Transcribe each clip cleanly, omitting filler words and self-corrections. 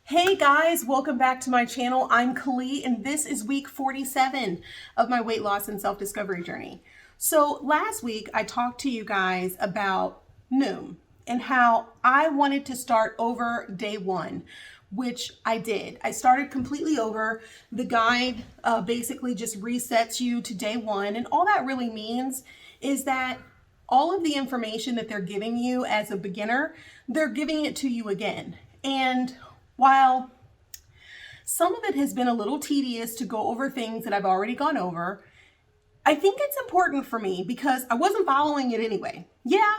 Hey guys, welcome back to my channel. I'm Kali and this is week 47 of my weight loss and self-discovery journey. So last week I talked to you guys about Noom and how I wanted to start over day one, which I did. I started completely over. The guide basically just resets you to day one, and all that really means is that all of the information that they're giving you as a beginner, they're giving it to you again. And while some of it has been a little tedious to go over things that I've already gone over, I think it's important for me because I wasn't following it anyway. Yeah,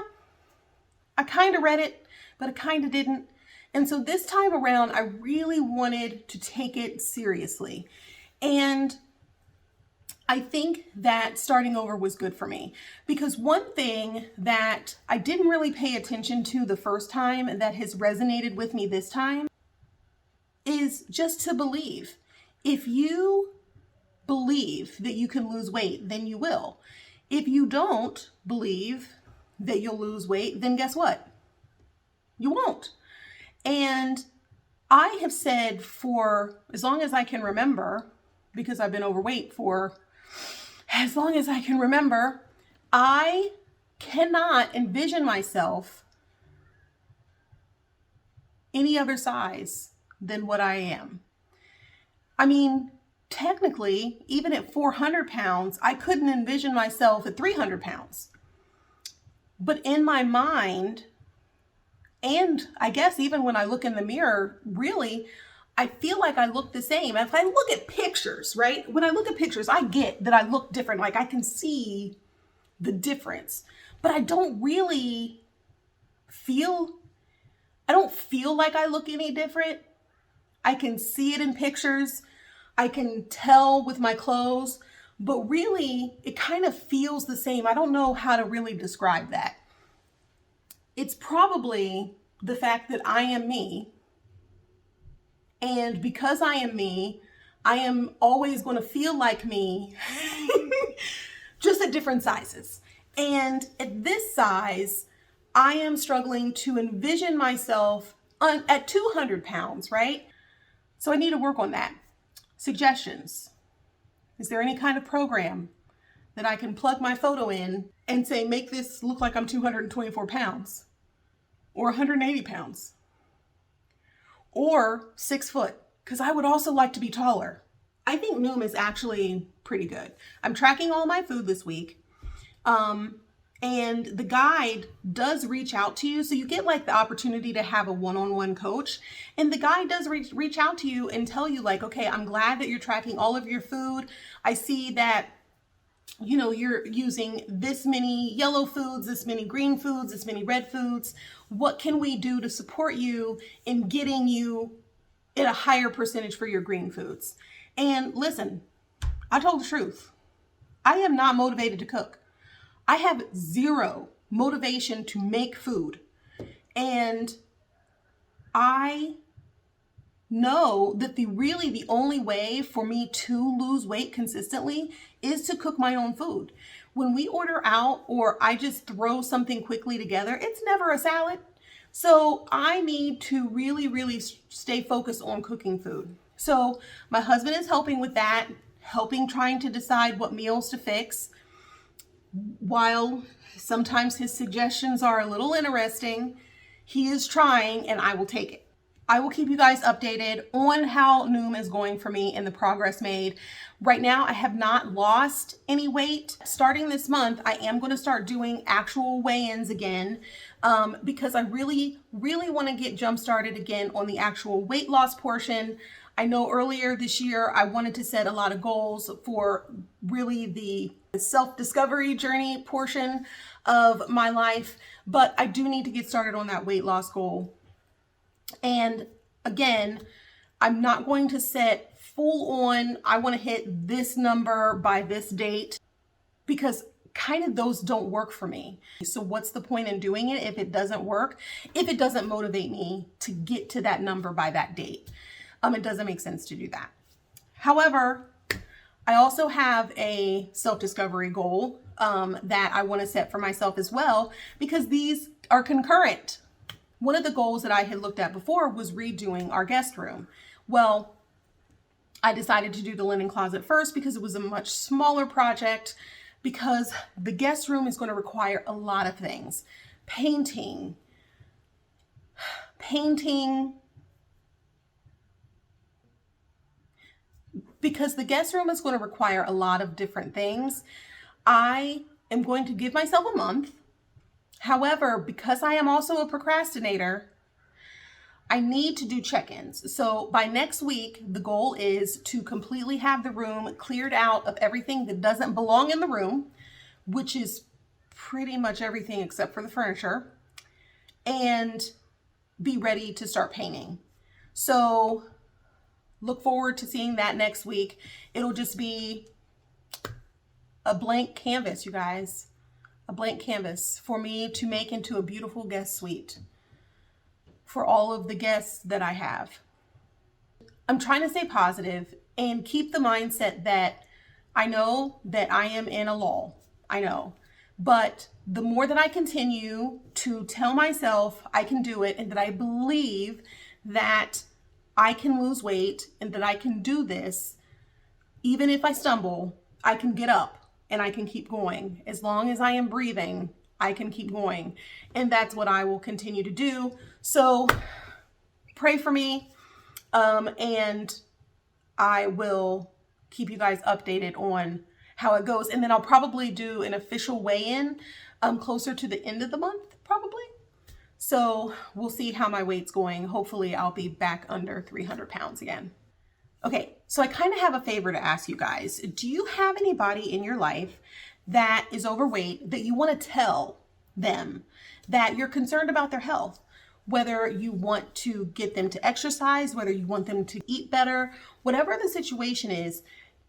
I kind of read it, but I kind of didn't. And so this time around, I really wanted to take it seriously. And I think that starting over was good for me because one thing that I didn't really pay attention to the first time that has resonated with me this time is just to believe. If you believe that you can lose weight, then you will. If you don't believe that you'll lose weight, then guess what? You won't. And I have said for as long as I can remember, because I've been overweight for as long as I can remember, I cannot envision myself any other size than what I am. I mean, technically, even at 400 pounds, I couldn't envision myself at 300 pounds. But in my mind, and I guess even when I look in the mirror, really, I feel like I look the same. If I look at pictures, right? When I look at pictures, I get that I look different. Like I can see the difference, but I don't really feel like I look any different. I can see it in pictures. I can tell with my clothes, but really it kind of feels the same. I don't know how to really describe that. It's probably the fact that I am me. And because I am me, I am always going to feel like me, just at different sizes. And at this size, I am struggling to envision myself at 200 pounds, right? So I need to work on that. Suggestions. Is there any kind of program that I can plug my photo in and say, make this look like I'm 224 pounds or 180 pounds or 6 foot? Because I would also like to be taller. I think Noom is actually pretty good. I'm tracking all my food this week. And the guide does reach out to you. So you get like the opportunity to have a one-on-one coach. And the guide does reach out to you and tell you like, okay, I'm glad that you're tracking all of your food. I see that, you know, you're using this many yellow foods, this many green foods, this many red foods. What can we do to support you in getting you at a higher percentage for your green foods? And listen, I told the truth. I am not motivated to cook. I have zero motivation to make food. And I know that the only way for me to lose weight consistently is to cook my own food. When we order out or I just throw something quickly together, it's never a salad. So I need to really stay focused on cooking food. So my husband is helping with that, trying to decide what meals to fix. While sometimes his suggestions are a little interesting, he is trying and I will take it. I will keep you guys updated on how Noom is going for me and the progress made. Right now, I have not lost any weight. Starting this month, I am going to start doing actual weigh-ins again because I really want to get jump started again on the actual weight loss portion. I know earlier this year, I wanted to set a lot of goals for really the self-discovery journey portion of my life, but I do need to get started on that weight loss goal. And again, I'm not going to set full on, I want to hit this number by this date, because kind of those don't work for me. So what's the point in doing it if it doesn't work, if it doesn't motivate me to get to that number by that date? It doesn't make sense to do that. However, I also have a self-discovery goal that I want to set for myself as well, because these are concurrent one of the goals that I had looked at before was redoing our guest room. Well, I decided to do the linen closet first because it was a much smaller project, because the guest room is going to require a lot of things. Painting, because the guest room is going to require a lot of different things. I am going to give myself a month. However, because I am also a procrastinator, I need to do check-ins. So by next week, the goal is to completely have the room cleared out of everything that doesn't belong in the room, which is pretty much everything except for the furniture, and be ready to start painting. So look forward to seeing that next week. It'll just be a blank canvas, you guys. A blank canvas for me to make into a beautiful guest suite for all of the guests that I have. I'm trying to stay positive and keep the mindset that I know that I am in a lull. I know. But the more that I continue to tell myself I can do it, and that I believe that I can lose weight and that I can do this, even if I stumble, I can get up and I can keep going. As long as I am breathing, I can keep going. And that's what I will continue to do. So pray for me, and I will keep you guys updated on how it goes. And then I'll probably do an official weigh-in closer to the end of the month, probably. So we'll see how my weight's going. Hopefully I'll be back under 300 pounds again. Okay, so I kind of have a favor to ask you guys. Do you have anybody in your life that is overweight that you want to tell them that you're concerned about their health? Whether you want to get them to exercise, whether you want them to eat better, whatever the situation is,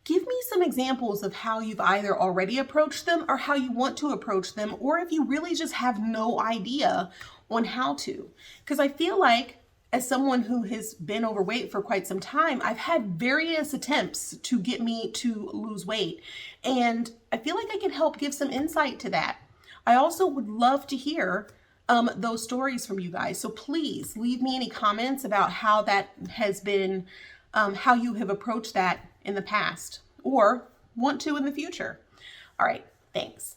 give me some examples of how you've either already approached them or how you want to approach them, or if you really just have no idea on how to. Because I feel like, as someone who has been overweight for quite some time, I've had various attempts to get me to lose weight. And I feel like I can help give some insight to that. I also would love to hear those stories from you guys. So please leave me any comments about how that has been, how you have approached that in the past or want to in the future. All right, thanks.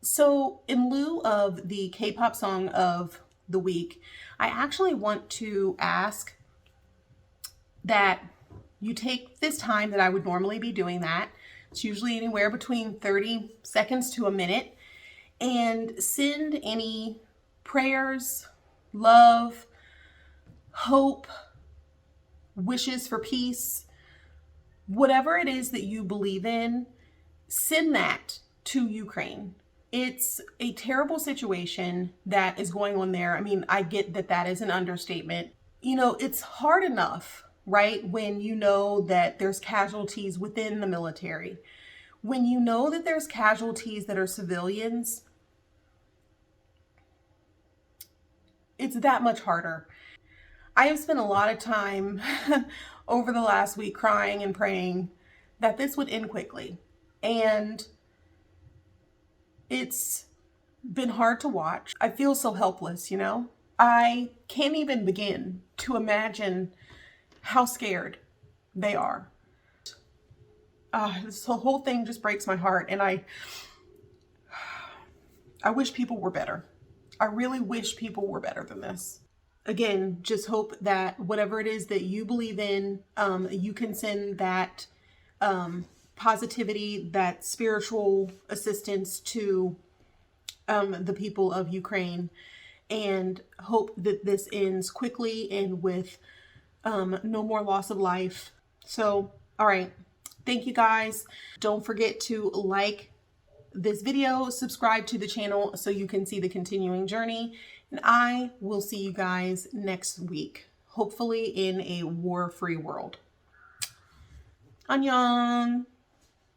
So in lieu of the K-pop song of the week, I actually want to ask that you take this time that I would normally be doing that. It's usually anywhere between 30 seconds to a minute, and send any prayers, love, hope, wishes for peace, whatever it is that you believe in, send that to Ukraine. It's a terrible situation that is going on there. I mean, I get that that is an understatement. You know, it's hard enough, right, when you know that there's casualties within the military. When you know that there's casualties that are civilians, it's that much harder. I have spent a lot of time over the last week crying and praying that this would end quickly. And it's been hard to watch. I feel so helpless, you know? I can't even begin to imagine how scared they are. This whole thing just breaks my heart, and I wish people were better. I really wish people were better than this. Again, just hope that whatever it is that you believe in, you can send that positivity, that spiritual assistance to the people of Ukraine, and hope that this ends quickly and with no more loss of life. So, all right. Thank you guys. Don't forget to like this video, subscribe to the channel so you can see the continuing journey, and I will see you guys next week, hopefully in a war-free world. Annyeong!